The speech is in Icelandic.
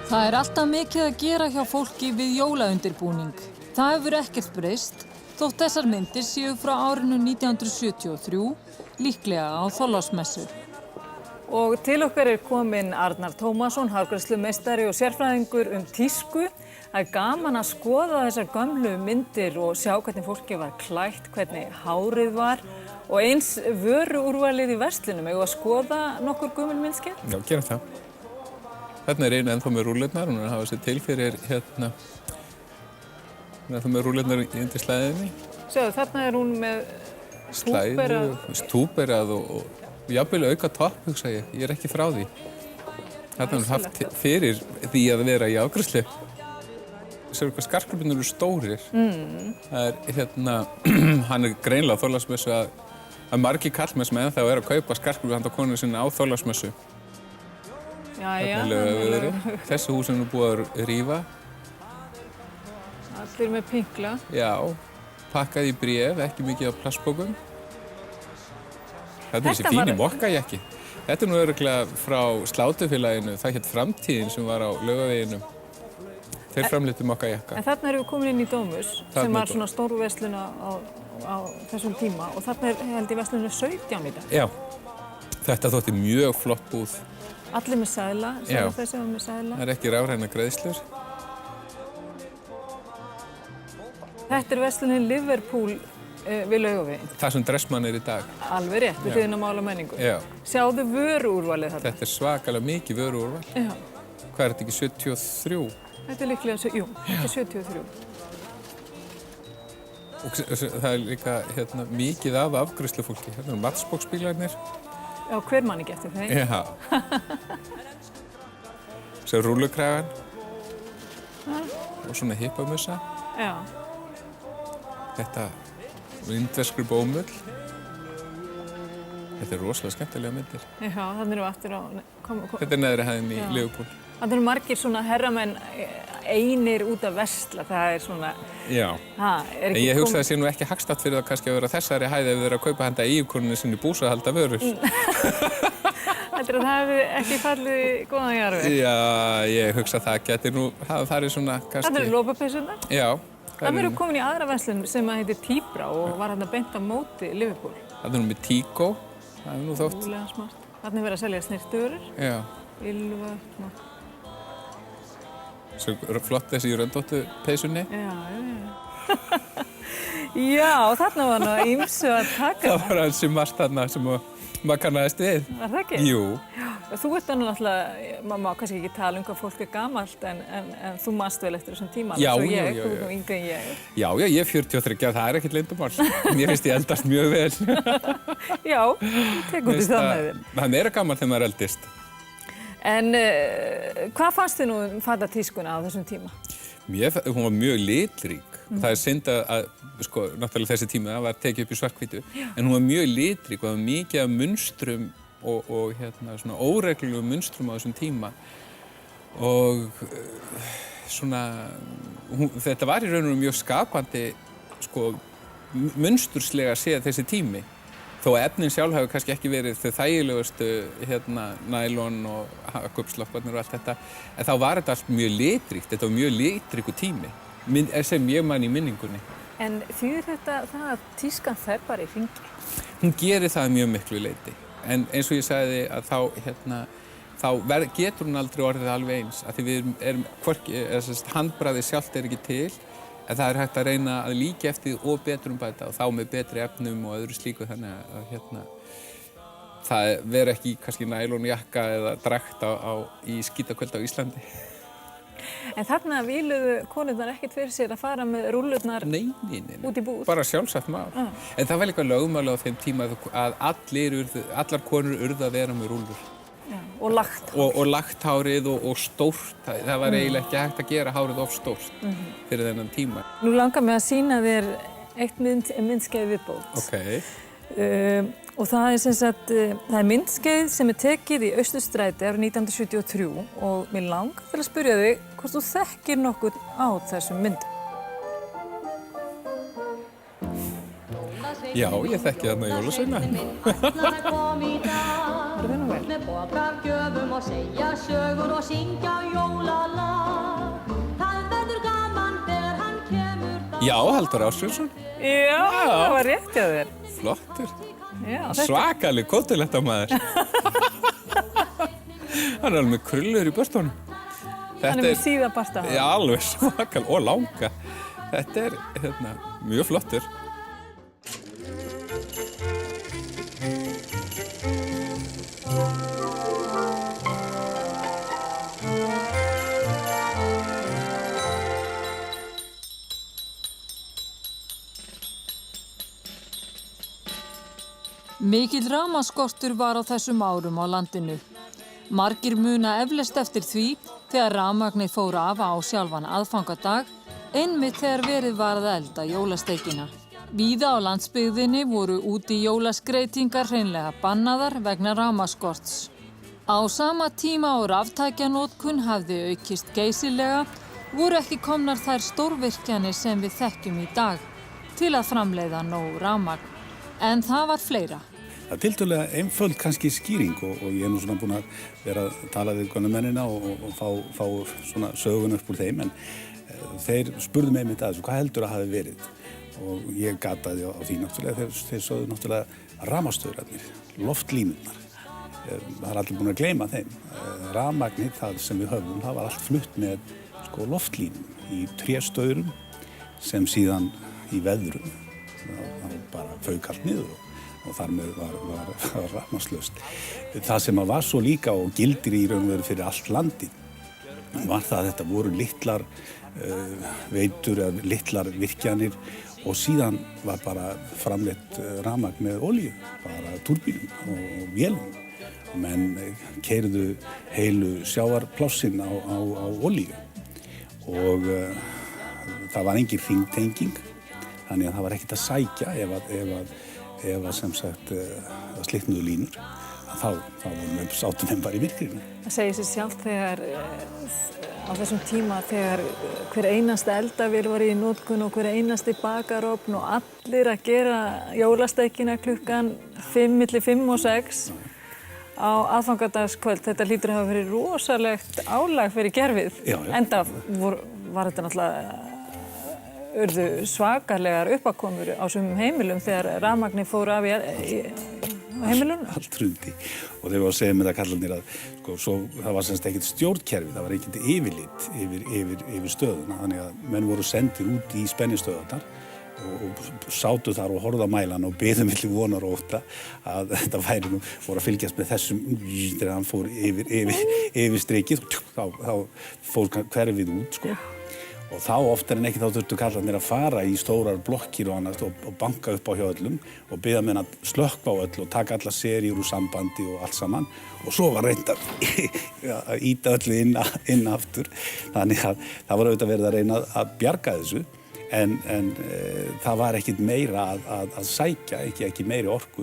Það alltaf mikið að gera hjá fólki við jólaundirbúning. Það hefur ekkert breyst, þótt þessar myndir séu frá árinu 1973, líklega á Þorláksmessu. Og til okkar kominn Arnar Tómasson, hárgreiðslumeistari og sérfræðingur tísku. Það gaman að skoða þessar gömlu myndir og sjá hvernig fólki var klætt, hvernig hárið var og eins vöruúrvalið í verslunum. Eigum við að skoða nokkur gömul myndskeið? Já, gerum það. Þarna einu ennþá með rúllurnar, hún hafa sér til fyrir ennþá með rúllurnar undir slæðinni. Sjáðu, þarna hún með túberað og jafnvel auka topp, hugsa ég. Ég ekki frá því. Þarna hún haft fyrir því að vera í afgreiðslu. Sér hvað skartgripirnir eru stórir. Það hann greinilega á Þorláksmessu að margir kallmenn sem ennþá að kaupa skartgripir handa konunni sinni á Þorláksmessu. Jæja. Þessi hús er nú búið að rífa. Allir með pinkla. Já, pakkað í bréf, ekki mikið af plastpokum. Þetta þessi fíni mokkajakki. Þetta nú örugglega frá Slátufélaginu, það hét Framtíðin sem var á Laugaveginum. Þeir framleiddu mokkajakka. En þarna erum við komin inn í Dómus, sem var svona stór verslun á þessum tíma og þarna held ég verslunum 17 í dag. Já, þetta þótti mjög flott búð. Allir með seðla, þessi var með seðla. Það ekki rafrænar greiðslur. Þetta verslunin Liverpool við Laugaveginn. Það sem Dressmann í dag. Alveg rétt, við hliðina á Mál og menningu. Já. Sjáðu vöruúrvalið þarna. Þetta svakalega mikið vöruúrval. Já. Hvað þetta ekki 73? Þetta líklega, þetta 73. Og það líka mikið af afgreiðslufólki. Hérna matsbóksbílarnir. Já, hver mann ekki eftir þeim? Já. Svo rúllukragan. Og svona hippamussa. Já. Þetta indverskur bómull. Þetta rosalega skemmtilega myndir. Já, þannig erum við aftur á... Þetta neðri hæðin í Liverpool. Þannig eru margir svona herramenn einir út að versla, það svona... Já, en ég hugsa að það sé nú ekki hagstætt fyrir það kannski að vera þessari hæð ef þið eru að kaupa handa eiginkonunni sinni búsa að halda vörur. Heldur að það hefði ekki fallið í góðan jarðveg? Já, ég hugsa að það geti nú hafa farið svona kannski... Það eru lopapeysurnar? Já. Það eru komin í aðra verslun sem að heitir Tíbra og var hérna beint á móti Liverpool. Það nú með Tíkó, það nú þótt. Ólega smart. Þarna er verið að selja snirtuvörur. Já. Ylva, Svo flott þessi í röndóttu peysunni. Já. Já, þarna var nú ýmsu að taka. Það var ansi margt þarna sem maður kannaðist við. Var það ekki? Jú. Já, þú ert náttúrulega, maður má kannski ekki tala hvað fólk gamalt, en þú manst vel eftir þessum tíma. Já, þú já. ert nú yngri en ég. Já, ég er 43, það er ekkert leyndamál. Mér finnst ég eldast mjög vel. Já, tekur þið það með þér. Það er gaman þegar maður eldist. En hvað fannst þið nú fatatískuna á þessum tíma? Hún var mjög litrík. Það er synd að sko, náttúrulega þessi tíma var tekið upp í svarthvítu. En hún var mjög litrík og það var mikið af munstrum og svona óreglulegum munstrum á þessum tíma. Og svona, þetta var í raun og veru mjög skapandi, sko, munsturslega séð þessi tími. Þó að efnin sjálf hefur kannski ekki verið þau þægilegustu, nælon og hakkupslopparnir og allt þetta. En þá var þetta allt mjög litríkt, þetta var mjög litríku tími, sem ég man í minningunni. En þýðir þetta það að tískan fer bara í hringi? Hún gerir það mjög miklu leyti. En eins og ég sagði að þá getur hún aldrei orðið alveg eins. Af því við erum, handbragðið sjálft er ekki til. En það er hægt að reyna að líka eftir og betrumbæta og þá með betri efnum og öðru slíku þannig að það veri ekki kannski nælonjakka eða drakt í skítakvöld á Íslandi. En þarna víluðu konurnar ekkert fyrir sér að fara með rúllurnar út í búð? Bara sjálfsagt mál. En það var líka lögmáli á þeim tíma að allar konur urðu að vera með rúllur. Já, og lagt hár. Og lagt hárið og stórt. Það var eiginlega ekki hægt að gera hárið of stórt fyrir þennan tíma. Nú langar mig að sýna þér eitt myndskeið viðbót. Ok. Og það er myndskeið sem er tekið í Austurstræti árið 1973 og mér langar til að spyrja þig hvort þú þekkir nokkuð á þessum myndum. Já, ég þekki þarna jólasveina. Það er nú vel. Með boka af gjöfum og segja sögur og syngja jólalag. Það verður gaman þegar hann kemur þá. Já, Halldór Ásgrímsson. Já, það var rétt hjá þér. Flottur. Já, Svakaleg kótilettamæður. Hann er alveg með krullur í börstunum. hann er með síðabarta. Já, alveg svakal og langa. Þetta er mjög flottur. Mikill rafmagnsskortur var á þessum árum á landinu. Margir muna eflaust eftir því þegar rafmagnið fór af á sjálfan aðfangadag, einmitt þegar verið var að elda jólasteikina. Víða á landsbyggðinni voru úti jólaskreitingar hreinlega bannaðar vegna rafmagnsskorts. Á sama tíma og raftækjanótkun hafði aukist geysilega, voru ekki komnar þær stórvirkjanir sem við þekkjum í dag til að framleiða nóg rafmagn. En það var fleira. Það er tiltölulega einföld kannski skýring og ég er nú svona búin að vera að tala við gönnumennina og fá svona sögun upp úr þeim, en þeir spurðu mig einmitt að þessu, hvað heldur að hafi verið? Og ég gataði á því náttúrulega, þeir sögðu náttúrulega rafmagnstöðvarnir, loftlínurnar. Það er allir búin að gleyma þeim. Rafmagnið, það sem við höfum, það var allt flutt með loftlínum í tréstöðurum sem síðan í veðrum. Það bara fauk allt niður og þar með var rafmagnslaust. Það sem var svo líka og gildir í raun og veru fyrir allt landi var það að þetta voru litlar veitur eða litlar virkjanir og síðan var bara framleitt rafmagn með olíu, bara túrbínum og vélum. Menn keyrðu heilu sjávarplássin á olíu og það var engin hringtenging. Þannig að það var ekkert að sækja ef sem sagt slitnuðu línur, þá sátu menn bara í myrkrinu. Það segir sér sjálft þegar á þessum tíma þegar hver einasta eldavél var í notkun og hver einasti bakarófn og allir að gera jólasteikina klukkan 5, 5 og 6 á aðfangadagskvöld. Þetta hlýtur að hafa verið rosalegt álag fyrir gerfið. Já. Enda var þetta náttúrulega urðu svakalegar uppákomur á sumum heimilum þegar rafmagnið fór af á heimilunum. Allt hrundi. Og þeir voru að segja með það kallarnir að það var semst ekkert stjórnkerfi, það var ekkert yfirlit yfir stöðuna. Þannig að menn voru sendir út í spennistöðarnar og sátu þar og horfðu á mælan og biðu milli vonar og ótta að þetta voru að fylgjast með þessum þegar hann fór yfir strikið, þá fór hverfið út, Og þá oftar en ekki þá þurftu kallarnir að fara í stórar blokkir og annað og banka upp á hjá öllum og biðja menn að slökkva á öll og taka alla seríur úr sambandi og allt saman og svo var reynt að ýta öllu inn aftur. Þannig að það var auðvitað verið að reyna að bjarga þessu en það var ekkit meira að sækja, ekki meiri orku.